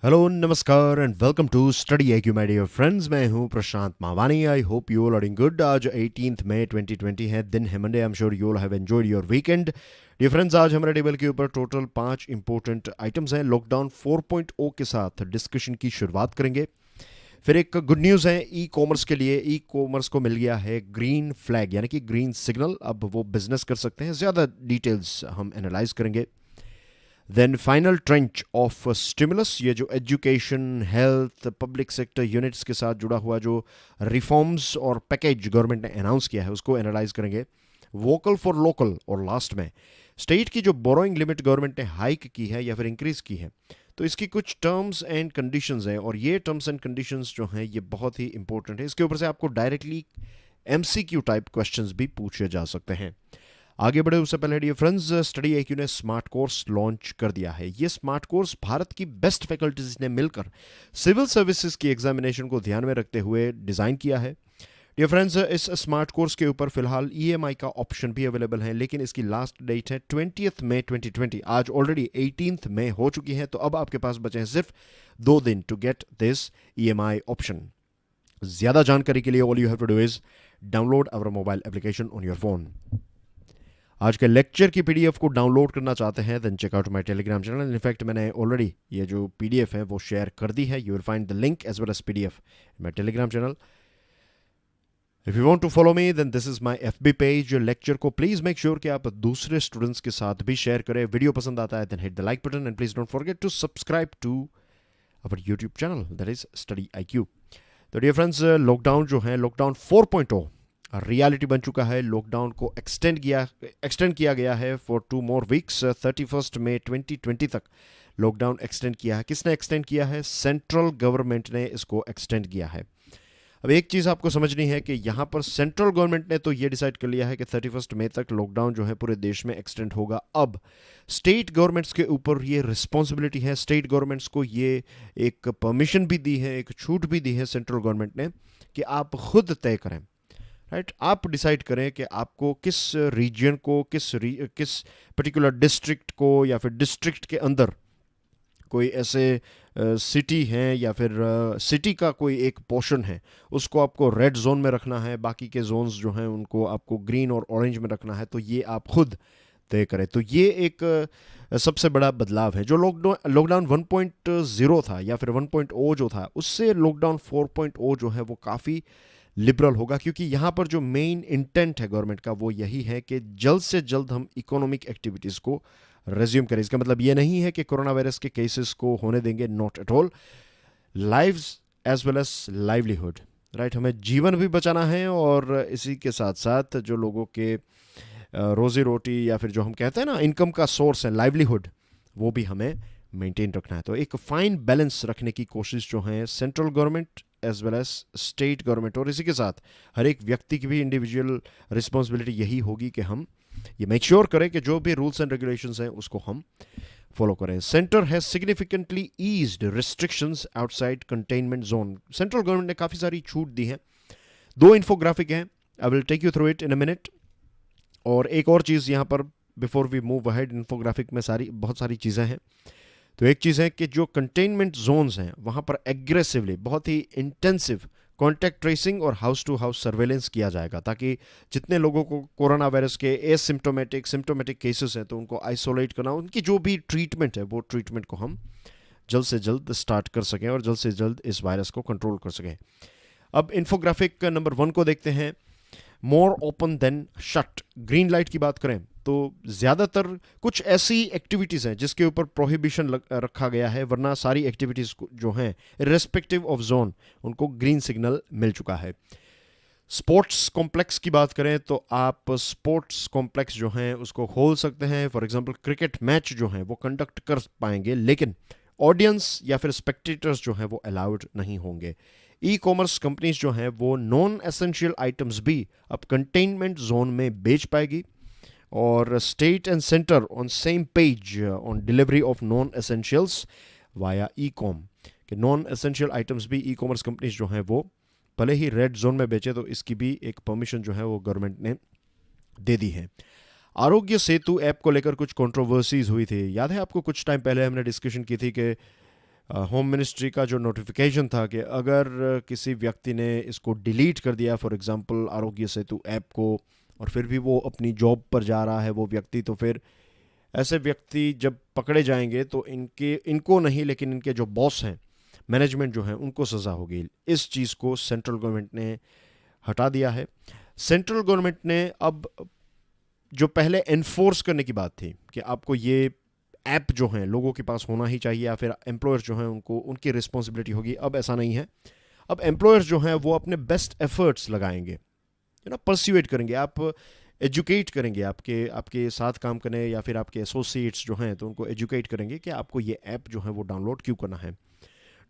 Hello नमस्कार and welcome to study IQ my dear friends. मैं हूं Prashant Mavani. I hope you all are doing good. आज 18 मई 2020 है, दिन है Monday. I am sure you all have enjoyed your weekend. Dear friends, आज हमारे टेबल के ऊपर टोटल 5 इंपॉर्टेंट आइटम्स हैं। लॉकडाउन 4.0 के साथ डिस्कशन की शुरुआत करेंगे। फिर एक गुड न्यूज़ है ई कॉमर्स के लिए। ई कॉमर्स को मिल गया है ग्रीन फ्लैग यानी कि ग्रीन सिग्नल। अब वो बिजनेस कर सकते हैं। ज़्यादा डिटेल्स हम एनालाइज करेंगे। Then final tranche of stimulus, ये जो education, health, public sector units के साथ जुड़ा हुआ जो रिफॉर्म्स और पैकेज गवर्नमेंट ने अनाउंस किया है उसको एनालाइज करेंगे। वोकल फॉर लोकल, और लास्ट में स्टेट की जो बोरोइंग लिमिट गवर्नमेंट ने हाइक की है या फिर इंक्रीज की है, तो इसकी कुछ टर्म्स एंड कंडीशंस हैं, और ये टर्म्स एंड कंडीशंस जो हैं ये बहुत ही इंपॉर्टेंट है। इसके ऊपर से आपको डायरेक्टली एमसीक्यू टाइप क्वेश्चंस भी पूछे जा सकते हैं। आगे बढ़े उससे पहले डियर फ्रेंड्स, स्टडी आईक्यू ने स्मार्ट कोर्स लॉन्च कर दिया है। ये स्मार्ट कोर्स भारत की बेस्ट फैकल्टीज ने मिलकर सिविल सर्विसेज की एग्जामिनेशन को ध्यान में रखते हुए डिज़ाइन किया है। डियर फ्रेंड्स, इस स्मार्ट कोर्स के ऊपर फिलहाल ईएमआई का ऑप्शन भी अवेलेबल है, लेकिन इसकी लास्ट डेट है 20 मई 2020। आज ऑलरेडी 18 मई हो चुकी है, तो अब आपके पास बचे हैं सिर्फ 2 दिन to get this EMI option. ज़्यादा जानकारी के लिए all you have to do is download our mobile application on your phone. आज के लेक्चर की पीडीएफ को डाउनलोड करना चाहते हैं then check out my Telegram channel. In fact मैंने ऑलरेडी ये जो पीडीएफ है वो शेयर कर दी है। You will find the link as well as PDF in my Telegram channel. If you want to follow me then this is my FB page. Lecture को please make sure कि आप दूसरे students के साथ भी शेयर करें। Video पसंद आता है then hit the like button and please don't forget to subscribe to our YouTube channel that is study IQ. तो डियर फ्रेंड्स, लॉकडाउन जो है, लॉकडाउन 4.0 रियलिटी बन चुका है। लॉकडाउन को एक्सटेंड किया गया है फॉर 2 more weeks। 31 मई 2020 तक लॉकडाउन एक्सटेंड किया है। किसने एक्सटेंड किया है? सेंट्रल गवर्नमेंट ने इसको एक्सटेंड किया है। अब एक चीज़ आपको समझनी है कि यहाँ पर सेंट्रल गवर्नमेंट ने तो ये डिसाइड कर लिया है कि 31 मई तक लॉकडाउन जो है पूरे देश में एक्सटेंड होगा। अब स्टेट गवर्नमेंट्स के ऊपर ये रिस्पॉन्सिबिलिटी है। स्टेट गवर्नमेंट्स को ये एक परमिशन भी दी है, एक छूट भी दी है सेंट्रल गवर्नमेंट ने कि आप खुद तय करें। राइट, आप डिसाइड करें कि आपको किस रीजन को, किस पर्टिकुलर डिस्ट्रिक्ट को या फिर डिस्ट्रिक्ट के अंदर कोई ऐसे सिटी हैं या फिर सिटी का कोई एक पोर्शन है उसको आपको रेड जोन में रखना है, बाकी के जोन्स जो हैं उनको आपको ग्रीन और ऑरेंज में रखना है। तो ये आप खुद तय करें। तो ये एक सबसे बड़ा बदलाव है। जो लॉकडाउन 1.0 था या फिर 1.0 जो था, उससे लॉकडाउन 4.0 जो है वो काफ़ी लिबरल होगा, क्योंकि यहाँ पर जो मेन इंटेंट है गवर्नमेंट का वो यही है कि जल्द से जल्द हम इकोनॉमिक एक्टिविटीज़ को रेज्यूम करें। इसका मतलब ये नहीं है कि कोरोना वायरस के केसेस को होने देंगे, not at all. Lives as well as livelihood, right, हमें जीवन भी बचाना है और इसी के साथ साथ जो लोगों के रोजी रोटी या फिर जो हम कहते हैं ना इनकम का सोर्स है, लाइवलीहुड, वो भी हमें मेंटेन रखना है। तो एक फाइन बैलेंस रखने की कोशिश जो है central government as well as state government, और इसी के साथ हर एक व्यक्ति की भी इंडिविजुअल रिस्पॉन्सिबिलिटी यही होगी कि हम ये मेक श्योर करें कि जो भी रूल्स एंड रेगुलेशंस हैं उसको हम फॉलो करें। Centre has significantly eased restrictions outside containment zone. Central government ने काफ़ी सारी छूट दी है। 2 इन्फोग्राफिक हैं, I will take you through it in a minute. और एक और चीज़ यहाँ पर before we move ahead, infographic में बहुत सारी चीज़ें हैं। तो एक चीज़ है कि जो कंटेनमेंट जोन्स हैं वहाँ पर एग्रेसिवली, बहुत ही इंटेंसिव कॉन्टैक्ट ट्रेसिंग और हाउस टू हाउस सर्वेलेंस किया जाएगा, ताकि जितने लोगों को कोरोना वायरस के एसिम्टोमेटिक, सिम्टोमेटिक केसेस हैं तो उनको आइसोलेट करना, उनकी जो भी ट्रीटमेंट है वो ट्रीटमेंट को हम जल्द से जल्द स्टार्ट कर सकें और जल्द से जल्द इस वायरस को कंट्रोल कर सकें। अब इन्फोग्राफिक नंबर 1 को देखते हैं। More open than shut. Green light की बात करें तो ज़्यादातर कुछ ऐसी एक्टिविटीज़ हैं जिसके ऊपर प्रोहिबिशन रखा गया है, वरना सारी एक्टिविटीज़ जो हैं इर्रेस्पेक्टिव ऑफ जोन उनको ग्रीन सिग्नल मिल चुका है। स्पोर्ट्स कॉम्प्लेक्स की बात करें तो आप स्पोर्ट्स कॉम्प्लेक्स जो हैं उसको खोल सकते हैं। फॉर एग्जांपल क्रिकेट मैच जो हैं वो कंडक्ट कर पाएंगे, लेकिन ऑडियंस या फिर स्पेक्टेटर्स जो हैं वो अलाउड नहीं होंगे। ई कॉमर्स कंपनीज जो हैं वो नॉन एसेंशियल आइटम्स भी अब कंटेनमेंट जोन में बेच पाएगी, और state and centre on same page on delivery of non essentials via e com, कि नॉन एसेंशियल आइटम्स भी ई कॉमर्स कंपनीज जो हैं वो भले ही रेड जोन में बेचे तो इसकी भी एक परमिशन जो है वो गवर्नमेंट ने दे दी है। आरोग्य सेतु ऐप को लेकर कुछ कंट्रोवर्सीज हुई थी। याद है आपको? कुछ टाइम पहले हमने डिस्कशन की थी कि होम मिनिस्ट्री का जो नोटिफिकेशन था कि अगर किसी व्यक्ति ने इसको डिलीट कर दिया, for example Aarogya Setu app को, और फिर भी वो अपनी जॉब पर जा रहा है वो व्यक्ति, तो फिर ऐसे व्यक्ति जब पकड़े जाएंगे तो इनको नहीं लेकिन इनके जो बॉस हैं, मैनेजमेंट जो है, उनको सज़ा होगी। इस चीज़ को सेंट्रल गवर्नमेंट ने हटा दिया है। सेंट्रल गवर्नमेंट ने अब जो पहले एनफोर्स करने की बात थी कि आपको ये ऐप जो है लोगों के पास होना ही चाहिए या फिर एम्प्लॉयर्स जो हैं उनको उनकी रिस्पॉन्सिबिलिटी होगी, अब ऐसा नहीं है। अब एम्प्लॉयर्स जो हैं वो अपने बेस्ट एफर्ट्स लगाएंगे, परस्यूएट करेंगे, आप एजुकेट करेंगे, आपके आपके साथ काम करने या फिर आपके एसोसिएट्स जो हैं तो उनको एजुकेट करेंगे कि आपको ये ऐप जो है वो डाउनलोड क्यों करना है।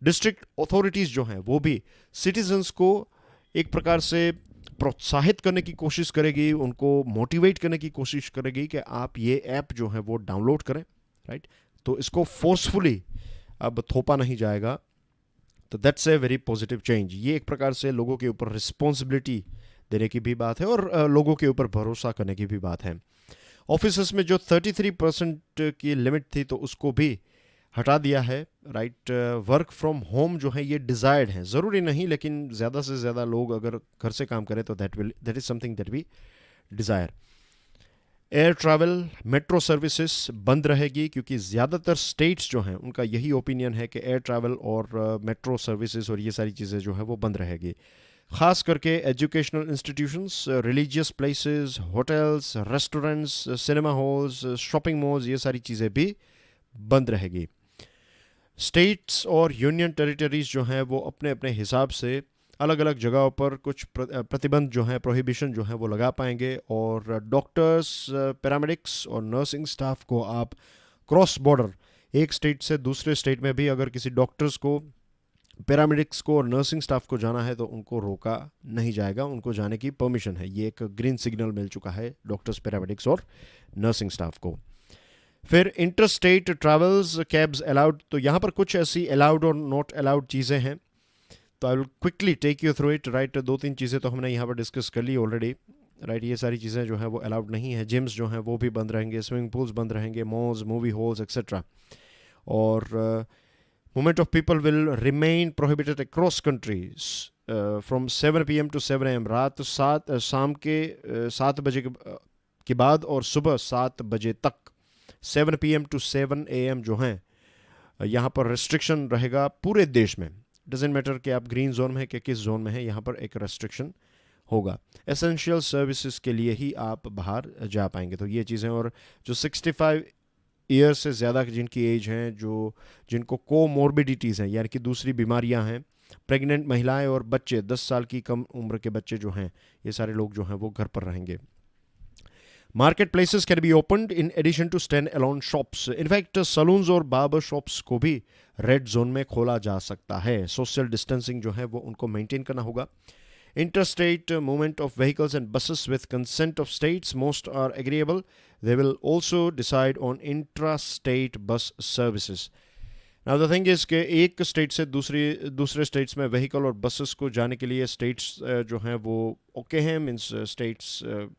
डिस्ट्रिक्ट अथॉरिटीज़ जो हैं वो भी सिटीजन्स को एक प्रकार से प्रोत्साहित करने की कोशिश करेगी, उनको मोटिवेट करने की कोशिश करेगी कि आप ये ऐप जो है वो डाउनलोड करें, राइट। तो इसको फोर्सफुली अब थोपा नहीं जाएगा, तो that's a very positive change. ये एक प्रकार से लोगों के ऊपर रिस्पॉन्सिबिलिटी देने की भी बात है और लोगों के ऊपर भरोसा करने की भी बात है। ऑफिस में जो 33% की लिमिट थी तो उसको भी हटा दिया है, राइट। वर्क फ्रॉम होम जो है ये डिज़ायर्ड है, ज़रूरी नहीं, लेकिन ज़्यादा से ज़्यादा लोग अगर घर से काम करें तो that is something that we desire. Air travel, metro services बंद रहेगी क्योंकि ज़्यादातर स्टेट्स जो हैं उनका यही ओपिनियन है कि एयर ट्रैवल और मेट्रो सर्विसेज और ये सारी चीज़ें जो है वो बंद रहेगी। ख़ास करके educational institutions, religious places, hotels, restaurants, cinema halls, shopping malls, ये सारी चीज़ें भी बंद रहेगी। स्टेट्स और यूनियन टेरिटरीज जो हैं वो अपने अपने हिसाब से अलग अलग जगहों पर कुछ प्रतिबंध जो हैं, प्रोहिबिशन जो हैं वो लगा पाएंगे, और डॉक्टर्स, पैरामेडिक्स और नर्सिंग स्टाफ को आप क्रॉस बॉर्डर एक स्टेट से दूसरे स्टेट में भी अगर किसी डॉक्टर्स को, पैरामेडिक्स को और नर्सिंग स्टाफ को जाना है तो उनको रोका नहीं जाएगा, उनको जाने की परमिशन है। ये एक ग्रीन सिग्नल मिल चुका है डॉक्टर्स, पैरामेडिक्स और नर्सिंग स्टाफ को। फिर inter state travels, cabs allowed, तो यहाँ पर कुछ ऐसी अलाउड और नॉट अलाउड चीज़ें हैं, तो I will quickly take you through it, right. 2-3 चीज़ें तो हमने यहाँ पर डिस्कस कर ली ऑलरेडी, राइट। ये सारी चीज़ें जो हैं वो अलाउड नहीं है। जिम्स जो हैं वो भी बंद रहेंगे, स्विमिंग पूल्स बंद रहेंगे, मॉल्स, मूवी हॉल्स एक्सेट्रा। और movement of people will remain prohibited across countries from 7 PM to 7 AM, रात शाम के 7 बजे के बाद और सुबह 7 बजे तक, 7 PM टू 7 AM जो हैं यहाँ पर रेस्ट्रिक्शन रहेगा पूरे देश में। डजेंट मैटर कि आप ग्रीन जोन में हैं कि किस जोन में हैं, यहाँ पर एक रेस्ट्रिक्शन होगा। एसेंशियल सर्विसेज के लिए ही आप बाहर जा पाएंगे। तो ये चीज़ें, और जो 65 ईयर से ज़्यादा जिनकी एज हैं, जिनको कोमॉर्बिडिटीज़ हैं यानी कि दूसरी बीमारियां हैं, प्रेग्नेंट महिलाएं और बच्चे, 10 साल की कम उम्र के बच्चे जो हैं, ये सारे लोग जो हैं वो घर पर रहेंगे। Market places can be opened in addition to stand alone shops. In fact salons और बार्बर शॉप्स को भी रेड जोन में खोला जा सकता है। सोशल डिस्टेंसिंग जो है वो उनको मेंटेन करना होगा। Interstate movement of vehicles and buses with consent of states, most are agreeable. They will also decide on intra-state bus services. Now the thing is कि एक स्टेट से दूसरे स्टेट्स में व्हीकल और बसेस को जाने के लिए स्टेट्स जो हैं वो ओके हैं, मीन्स स्टेट्स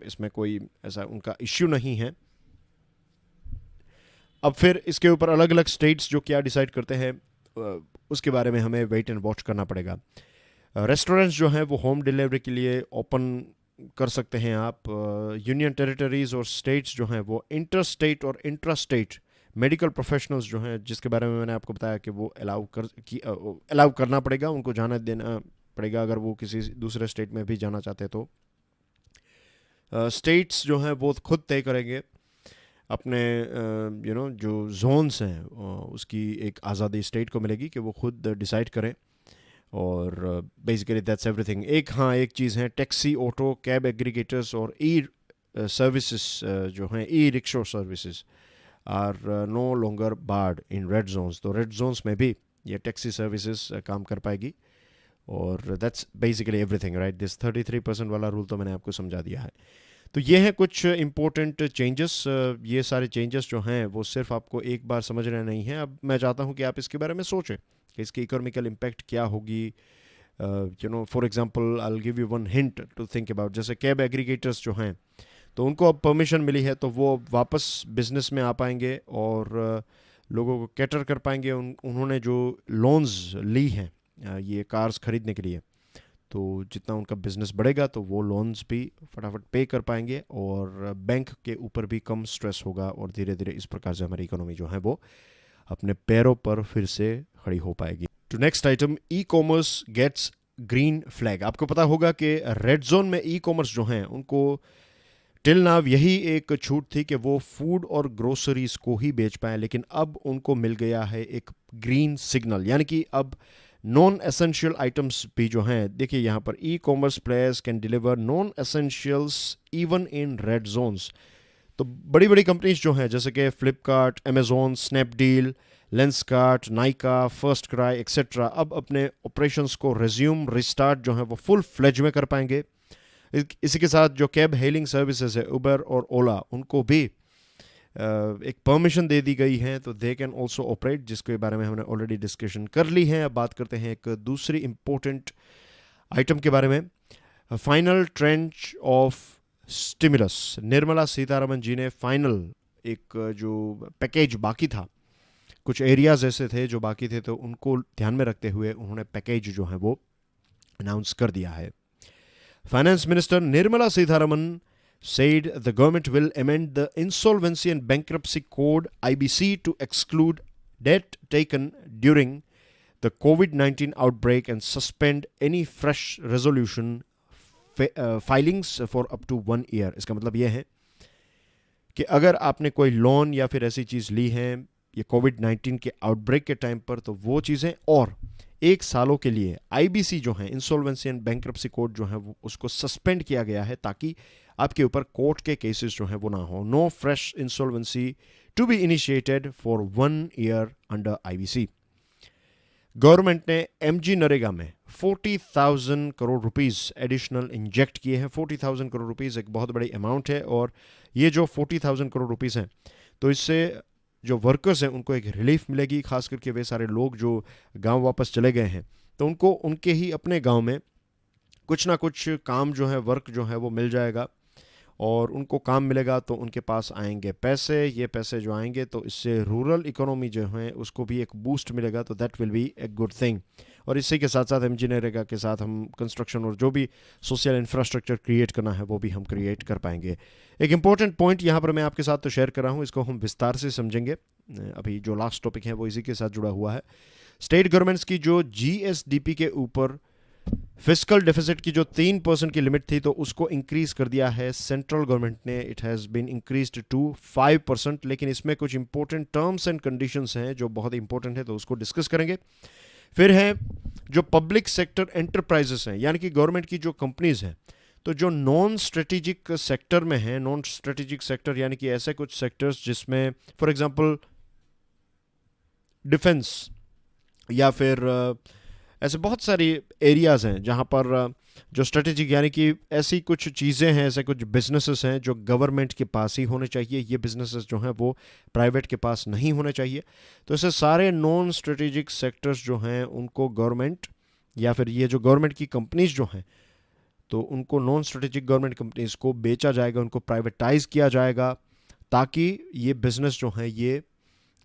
इसमें कोई ऐसा उनका इश्यू नहीं है। अब फिर इसके ऊपर अलग अलग स्टेट्स जो क्या डिसाइड करते हैं उसके बारे में हमें वेट एंड वॉच करना पड़ेगा। रेस्टोरेंट्स जो हैं वो होम डिलीवरी के लिए ओपन कर सकते हैं आप। यूनियन टेरिटरीज़ और स्टेट्स जो हैं वो इंटर स्टेट और इंट्रा स्टेट मेडिकल प्रोफेशनल्स जो हैं, जिसके बारे में मैंने आपको बताया कि वो अलाउ करना पड़ेगा, उनको जाना देना पड़ेगा अगर वो किसी दूसरे स्टेट में भी जाना चाहते तो। स्टेट्स जो हैं वो खुद तय करेंगे अपने जो जोन्स हैं, उसकी एक आज़ादी स्टेट को मिलेगी कि वो खुद डिसाइड करें। और बेसिकली दैट्स एवरीथिंग। एक चीज़ है, टैक्सी, ऑटो, कैब एग्रीगेटर्स और ई सर्विसेज जो हैं, e rickshaw services are no longer barred in red zones. तो रेड जोन्स में भी ये टैक्सी सर्विसेज काम कर पाएगी। और that's basically everything, right. This 33% वाला रूल तो मैंने आपको समझा दिया है। तो ये हैं कुछ इम्पोर्टेंट चेंजेस। ये सारे चेंजेस जो हैं वो सिर्फ आपको एक बार समझना नहीं है। अब मैं चाहता हूँ कि आप इसके बारे में सोचें कि इसकी इकोनॉमिकल इम्पैक्ट क्या होगी। For example I will give you one hint to think about. जैसे कैब एग्रीगेटर्स जो हैं तो उनको अब परमिशन मिली है तो वो वापस बिजनेस में आ पाएंगे और लोगों को कैटर कर पाएंगे। उन्होंने जो लोन्स ली हैं ये कार्स खरीदने के लिए, तो जितना उनका बिजनेस बढ़ेगा तो वो लोन्स भी फटाफट पे कर पाएंगे और बैंक के ऊपर भी कम स्ट्रेस होगा, और धीरे धीरे इस प्रकार से हमारी इकोनॉमी जो है वो अपने पैरों पर फिर से खड़ी हो पाएगी। To next item, e commerce gets green flag. आपको पता होगा कि रेड जोन में ई कॉमर्स जो हैं उनको टिल नाव यही एक छूट थी कि वो फूड और ग्रोसरीज को ही बेच पाएं, लेकिन अब उनको मिल गया है एक ग्रीन सिग्नल, यानी कि अब नॉन एसेंशियल आइटम्स भी जो हैं, देखिए यहाँ पर e commerce players can deliver non essentials even in red zones. तो बड़ी बड़ी कंपनीज जो हैं जैसे कि Flipkart, Amazon, Snapdeal, Lenskart, Nykaa, FirstCry etcetera अब अपने ऑपरेशंस को रिज्यूम रिस्टार्ट जो है वो फुल फ्लेज में कर पाएंगे। इसी के साथ जो कैब हेलिंग सर्विसेज है उबर और ओला, उनको भी एक परमिशन दे दी गई है, तो दे कैन ऑल्सो ऑपरेट, जिसके बारे में हमने ऑलरेडी डिस्कशन कर ली है। अब बात करते हैं एक दूसरी इंपॉर्टेंट आइटम के बारे में, final tranche of stimulus. Nirmala Sitharaman ji ने फाइनल एक जो पैकेज बाकी था, कुछ एरियाज ऐसे थे जो बाकी थे, तो उनको ध्यान में रखते हुए उन्होंने पैकेज जो है वो अनाउंस कर दिया है। Finance minister Nirmala Sitharaman said the government will amend the Insolvency and Bankruptcy Code (IBC) to exclude debt taken during the COVID-19 outbreak and suspend any fresh resolution filings for up to 1 year. इसका मतलब यह है कि अगर आपने कोई loan या फिर ऐसी चीज़ ली है ये कोविड-19 के आउटब्रेक के टाइम पर, तो वो चीज़ें और 1 सालों के लिए आईबीसी जो है, इंसॉल्वेंसी एंड बैंक्रप्सी कोड जो है वो उसको सस्पेंड किया गया है, ताकि आपके ऊपर कोर्ट के केसेस जो हैं वो ना हो। No fresh insolvency to be initiated for 1 year under IBC. Government ने एमजी नरेगा में 40,000 करोड़ रुपीस एडिशनल इंजेक्ट किए हैं। 40,000 करोड़ रुपीस एक बहुत बड़ी अमाउंट है, और ये जो 40,000 करोड़ रुपीस हैं, तो इससे जो वर्कर्स हैं उनको एक रिलीफ मिलेगी, खास करके वे सारे लोग जो गांव वापस चले गए हैं, तो उनको उनके ही अपने गांव में कुछ ना कुछ काम जो है, वर्क जो है वो मिल जाएगा, और उनको काम मिलेगा तो उनके पास आएंगे पैसे। ये पैसे जो आएंगे तो इससे रूरल इकोनॉमी जो है उसको भी एक बूस्ट मिलेगा, तो that will be a good thing. और इसी के साथ साथ इंजीनियरिंग के साथ हम कंस्ट्रक्शन और जो भी सोशल इंफ्रास्ट्रक्चर क्रिएट करना है वो भी हम क्रिएट कर पाएंगे। एक इंपॉर्टेंट पॉइंट यहाँ पर मैं आपके साथ तो शेयर कर रहा हूँ, इसको हम विस्तार से समझेंगे। अभी जो लास्ट टॉपिक है वो इसी के साथ जुड़ा हुआ है। स्टेट गवर्नमेंट्स की जो जीएसडीपी के ऊपर फिस्कल डेफिसिट की जो 3% की लिमिट थी, तो उसको इंक्रीज कर दिया है सेंट्रल गवर्नमेंट ने। It has been increased to 5%, लेकिन इसमें कुछ इंपॉर्टेंट टर्म्स एंड कंडीशंस हैं जो बहुत इंपॉर्टेंट है, तो उसको डिस्कस करेंगे। फिर है जो पब्लिक सेक्टर एंटरप्राइजेस हैं, यानी कि गवर्नमेंट की जो कंपनीज हैं, तो जो नॉन स्ट्रेटेजिक सेक्टर में हैं, नॉन स्ट्रेटेजिक सेक्टर यानी कि ऐसे कुछ सेक्टर्स जिसमें फॉर एग्जांपल डिफेंस या फिर ऐसे बहुत सारी एरियाज़ हैं जहाँ पर जो स्ट्रेटेजिक यानी कि ऐसी कुछ चीज़ें हैं, ऐसे कुछ बिजनेसेस हैं जो गवर्नमेंट के पास ही होने चाहिए, ये बिजनेसेस जो हैं वो प्राइवेट के पास नहीं होने चाहिए। तो ऐसे सारे नॉन स्ट्रेटेजिक सेक्टर्स जो हैं उनको गवर्नमेंट या फिर ये जो गवर्नमेंट की कंपनीज जो हैं, तो उनको नॉन स्ट्रेटेजिक गवर्नमेंट कंपनीज को बेचा जाएगा, उनको प्राइवेटाइज किया जाएगा, ताकि ये बिज़नेस जो हैं, ये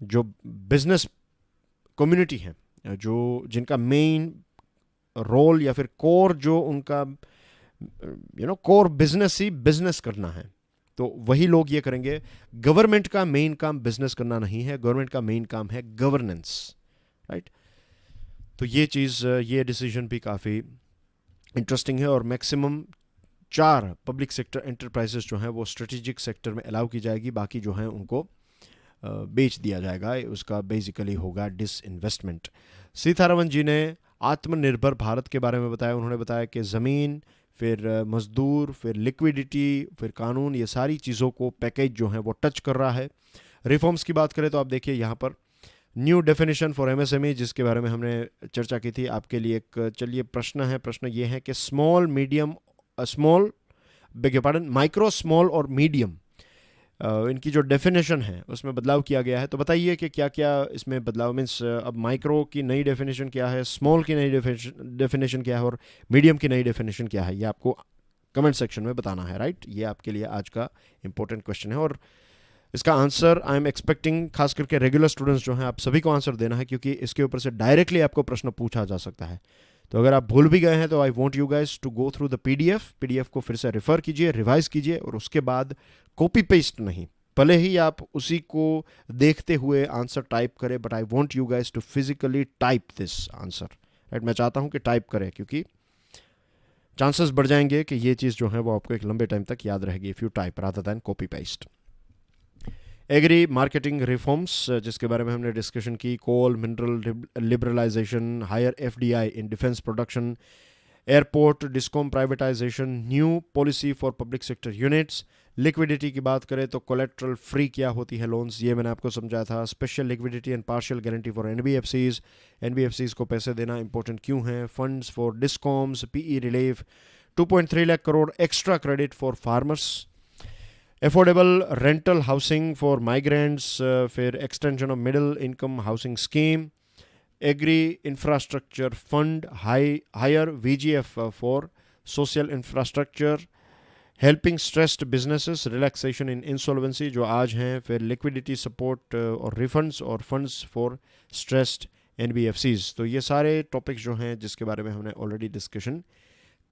जो बिज़नेस कम्युनिटी है, जो जिनका मेन रोल या फिर कोर जो उनका कोर बिजनेस ही बिजनेस करना है, तो वही लोग ये करेंगे। गवर्नमेंट का मेन काम बिजनेस करना नहीं है, गवर्नमेंट का मेन काम है गवर्नेंस, राइट। तो ये चीज़, ये डिसीजन भी काफ़ी इंटरेस्टिंग है, और मैक्सिमम 4 पब्लिक सेक्टर एंटरप्राइजेस जो हैं वो स्ट्रेटेजिक सेक्टर में अलाउ की जाएगी, बाकी जो हैं उनको बेच दिया जाएगा। उसका बेसिकली होगा डिसइन्वेस्टमेंट। सीतारमन जी ने आत्मनिर्भर भारत के बारे में बताया। उन्होंने बताया कि ज़मीन, फिर मज़दूर, फिर लिक्विडिटी, फिर कानून, ये सारी चीज़ों को पैकेज जो है वो टच कर रहा है। रिफॉर्म्स की बात करें तो आप देखिए यहाँ पर न्यू डेफिनेशन फॉर एमएसएमई, जिसके बारे में हमने चर्चा की थी। आपके लिए एक चलिए प्रश्न है, प्रश्न ये है कि माइक्रो, स्मॉल और मीडियम, इनकी जो डेफिनेशन है उसमें बदलाव किया गया है। तो बताइए कि क्या क्या इसमें बदलाव, मीन्स अब माइक्रो की नई डेफिनेशन क्या है, स्मॉल की नई डेफिनेशन क्या है, और मीडियम की नई डेफिनेशन क्या है, ये आपको कमेंट सेक्शन में बताना है, राइट। ये आपके लिए आज का इंपॉर्टेंट क्वेश्चन है। और इसका आंसर आई एम एक्सपेक्टिंग खास करके रेगुलर स्टूडेंट्स जो हैं आप सभी को आंसर देना है, क्योंकि इसके ऊपर से डायरेक्टली आपको प्रश्न पूछा जा सकता है। तो अगर आप भूल भी गए हैं तो I want you guys to go through the PDF को फिर से रेफर कीजिए, रिवाइज कीजिए, और उसके बाद कॉपी पेस्ट नहीं, भले ही आप उसी को देखते हुए आंसर टाइप करें, but I want you guys to physically type this answer, right. मैं चाहता हूं कि टाइप करें, क्योंकि चांसेस बढ़ जाएंगे कि ये चीज़ जो है वो आपको एक लंबे टाइम तक याद रहेगी if you type rather than copy paste. Agri marketing reforms, जिसके बारे में हमने डिस्कशन की, coal mineral liberalisation, higher FDI in defence production, airport discom privatisation, new policy for public sector units. Liquidity की बात करें तो कोलेट्रल फ्री क्या होती है लोन्स, ये मैंने आपको समझाया था। Special liquidity and partial guarantee for NBFCs को पैसे देना इंपॉर्टेंट क्यों है। Funds for discoms, PE relief, 2.3 lakh crore extra credit for farmers, affordable rental housing for migrants, फिर extension of middle income housing scheme, agri infrastructure fund, higher VGF for social infrastructure, helping stressed businesses, relaxation in insolvency जो आज हैं, फिर liquidity support और refunds और funds for stressed NBFCs. तो ये सारे टॉपिक्स जो हैं जिसके बारे में हमने ऑलरेडी डिस्कशन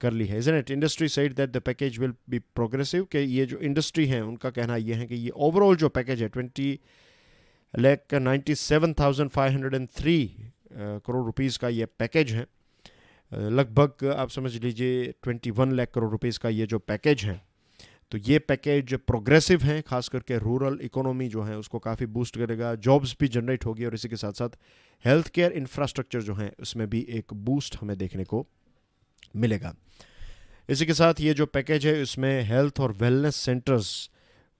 कर ली है। Isn't it? Industry said that the package will be progressive, कि ये जो इंडस्ट्री है उनका कहना ये है कि ये ओवरऑल जो पैकेज है 20,97,503 करोड़ रुपीज़ का ये पैकेज है, लगभग आप समझ लीजिए 21 लाख करोड़ रुपीज़ का ये जो पैकेज है, तो ये पैकेज प्रोग्रेसिव है, खास करके रूरल इकोनॉमी जो है उसको काफ़ी बूस्ट करेगा, जॉब्स भी जनरेट होगी, और इसी के साथ साथ हेल्थ केयर इंफ्रास्ट्रक्चर जो है उसमें भी एक बूस्ट हमें देखने को मिलेगा। इसी के साथ ये जो पैकेज है इसमें हेल्थ और वेलनेस सेंटर्स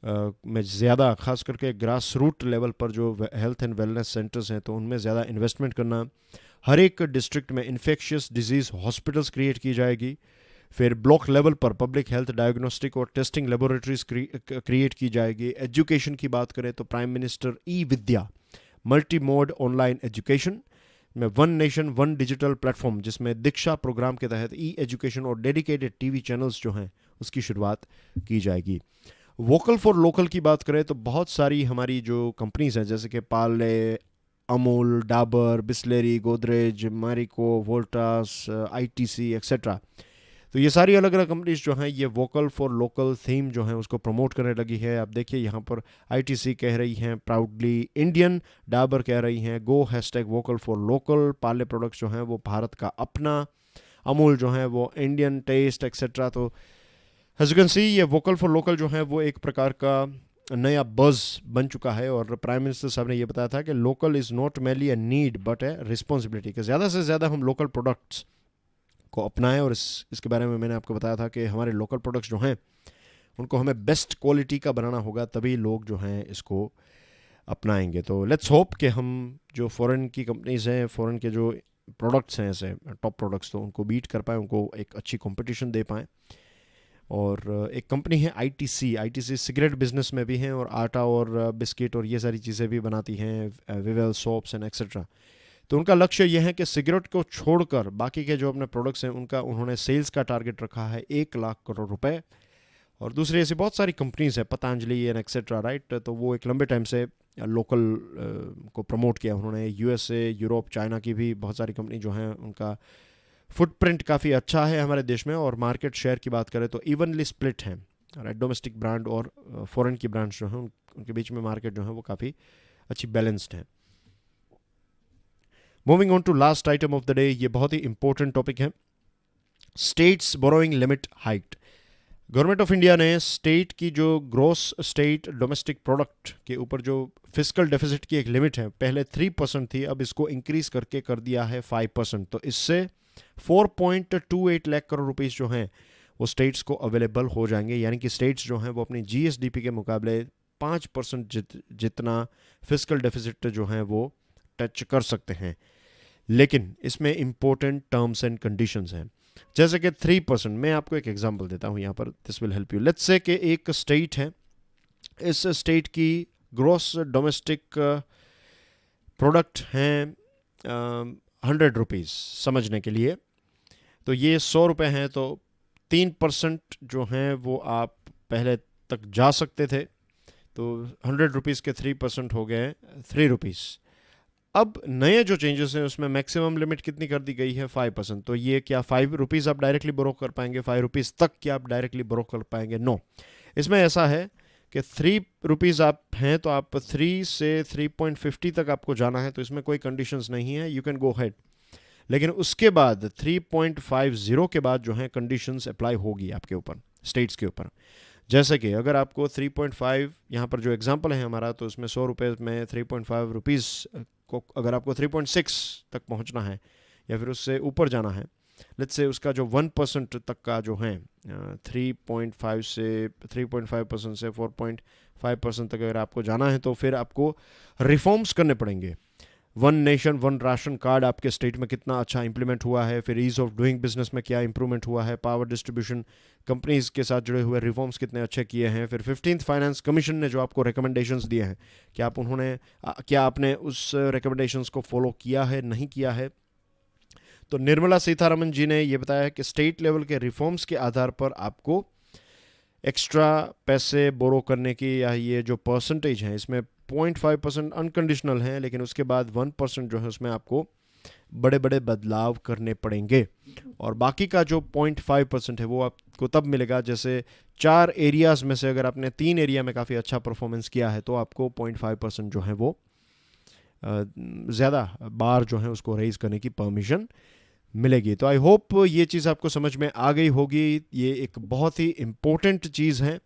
में ज़्यादा, खास करके ग्रास रूट लेवल पर जो हेल्थ एंड वेलनेस सेंटर्स हैं तो उनमें ज़्यादा इन्वेस्टमेंट करना, हर एक डिस्ट्रिक्ट में इन्फेक्शियस डिजीज़ हॉस्पिटल्स क्रिएट की जाएगी, फिर ब्लॉक लेवल पर पब्लिक हेल्थ डायग्नोस्टिक और टेस्टिंग लेबोरेटरीज क्रिएट की जाएगी। एजुकेशन की बात करें तो प्राइम मिनिस्टर ई विद्या मल्टी मोड ऑनलाइन एजुकेशन में one nation one digital platform, जिसमें दीक्षा प्रोग्राम के तहत ई एजुकेशन और डेडिकेटेड टीवी चैनल्स जो हैं उसकी शुरुआत की जाएगी। वोकल फॉर लोकल की बात करें तो बहुत सारी हमारी जो कंपनीज हैं जैसे कि Parle, Amul, Dabur, Bisleri, Godrej, Marico, Voltas, ITC etcetera, तो ये सारी अलग अलग कंपनीज जो हैं ये वोकल फॉर लोकल थीम जो है उसको प्रमोट करने लगी है। आप देखिए यहाँ पर आईटीसी कह रही हैं प्राउडली इंडियन, डाबर कह रही हैं go #vocal for local, Parle products जो हैं वो भारत का अपना, अमूल जो है वो इंडियन टेस्ट एक्सेट्रा। तो एज यू कैन सी ये वोकल फॉर लोकल जो है वो एक प्रकार का नया बज़ बन चुका है, और प्राइम मिनिस्टर साहब ने ये बताया था कि local is not merely a need but a responsibility, कि ज़्यादा से ज़्यादा हम लोकल प्रोडक्ट्स को अपनाएं। और इसके बारे में मैंने आपको बताया था कि हमारे लोकल प्रोडक्ट्स जो हैं उनको हमें बेस्ट क्वालिटी का बनाना होगा, तभी लोग जो हैं इसको अपनाएंगे। तो लेट्स होप कि हम जो फ़ॉरेन की कंपनीज़ हैं, फ़ॉरेन के जो प्रोडक्ट्स हैं ऐसे टॉप प्रोडक्ट्स, तो उनको बीट कर पाएँ, उनको एक अच्छी कंपटीशन दे पाएँ। और एक कंपनी है आईटीसी सिगरेट बिजनेस में भी हैं और आटा और बिस्किट और ये सारी चीज़ें भी बनाती हैं, विवेल सोप्स एंड एक्सेट्रा। तो उनका लक्ष्य यह है कि सिगरेट को छोड़कर बाकी के जो अपने प्रोडक्ट्स हैं उनका उन्होंने सेल्स का टारगेट रखा है 1 लाख करोड़ रुपए। और दूसरी ऐसी बहुत सारी कंपनीज है, पतंजलि एंड एक्सेट्रा, राइट, तो वो एक लंबे टाइम से लोकल को प्रमोट किया उन्होंने। यूएसए, यूरोप, चाइना की भी बहुत सारी कंपनी जो हैं उनका फुटप्रिंट काफ़ी अच्छा है हमारे देश में। और मार्केट शेयर की बात करें तो इवनली स्प्लिट है, राइट, डोमेस्टिक ब्रांड और फॉरेन की ब्रांड्स जो हैं उनके बीच में मार्केट जो है वो काफ़ी अच्छी बैलेंस्ड है। Moving on to last item of the day, ये बहुत ही इंपॉर्टेंट टॉपिक है, states borrowing limit height. Government of India ने स्टेट की जो ग्रॉस स्टेट डोमेस्टिक प्रोडक्ट के ऊपर जो फिस्कल डेफिसिट की एक लिमिट है, पहले 3% थी, अब इसको इंक्रीज करके कर दिया है 5%। तो इससे 4.28 लाख करोड़ रुपीस जो हैं वो स्टेट्स को अवेलेबल हो जाएंगे, यानी कि स्टेट्स जो हैं वो अपनी जीएसडीपी के मुकाबले 5% जितना फिस्कल डेफिसिट जो है वो टच कर सकते हैं। लेकिन इसमें इंपॉर्टेंट टर्म्स एंड कंडीशंस हैं, जैसे कि 3%। मैं आपको एक एग्जांपल देता हूं यहाँ पर, this will help you. Let's say कि एक स्टेट है, इस स्टेट की ग्रॉस डोमेस्टिक प्रोडक्ट हैं 100 रुपीज़ समझने के लिए, तो ये 100 रुपये हैं, तो 3% जो हैं वो आप पहले तक जा सकते थे, तो 100 रुपीज़ के 3% हो गए 3 रुपीज़। अब नए जो चेंजेस हैं उसमें मैक्सिमम लिमिट कितनी कर दी गई है 5%। तो ये क्या 5 रुपीज़ आप डायरेक्टली बोरो कर पाएंगे, 5 रुपीज़ तक क्या आप डायरेक्टली बोरो कर पाएंगे? नो। इसमें ऐसा है कि 3 रुपीज़ आप हैं तो आप 3 से 3.50 तक आपको जाना है, तो इसमें कोई कंडीशंस नहीं है, यू कैन गो हेड। लेकिन उसके बाद 3.50 के बाद जो है कंडीशंस अप्लाई होगी आपके ऊपर, स्टेट्स के ऊपर। जैसे कि अगर आपको 3.5, यहाँ पर जो एग्जांपल है हमारा, तो उसमें 100 रुपये में 3.5 रुपीज़ को अगर आपको 3.6 तक पहुँचना है या फिर उससे ऊपर जाना है, लेट्स से उसका जो 1% तक का जो है 3.5 से 3.5% से 4.5% तक अगर आपको जाना है, तो फिर आपको रिफॉर्म्स करने पड़ेंगे। One nation one ration card आपके स्टेट में कितना अच्छा इंप्लीमेंट हुआ है, फिर ईज ऑफ डूइंग बिजनेस में क्या इंप्रूवमेंट हुआ है, पावर डिस्ट्रीब्यूशन कंपनीज के साथ जुड़े हुए रिफॉर्म्स कितने अच्छे किए हैं, फिर 15th फाइनेंस कमीशन ने जो आपको रिकमेंडेशंस दिए हैं, क्या आपने उस रिकमेंडेशंस को फॉलो किया है, नहीं किया है। तो निर्मला सीतारमन जी ने ये बताया कि स्टेट लेवल के रिफॉर्म्स के आधार पर आपको एक्स्ट्रा पैसे बोरो करने की, या ये जो परसेंटेज है इसमें 0.5% अनकंडीशनल है, लेकिन उसके बाद 1% जो है उसमें आपको बड़े बड़े बदलाव करने पड़ेंगे। और बाकी का जो 0.5% है वो आपको तब मिलेगा जैसे 4 एरियाज़ में से अगर आपने 3 एरिया में काफ़ी अच्छा परफॉर्मेंस किया है, तो आपको 0.5% जो है वो ज़्यादा बार जो है उसको रेज करने की परमिशन मिलेगी। तो आई होप ये चीज़ आपको समझ में आ गई होगी। ये एक बहुत ही इम्पोर्टेंट चीज़ है,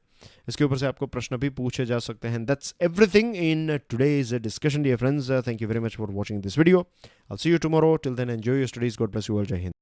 इसके ऊपर से आपको प्रश्न भी पूछे जा सकते हैं। That's everything in today's discussion dear friends. Thank you very much for watching this video. I will see you tomorrow. Till then enjoy your studies. God bless you all. जय हिंद।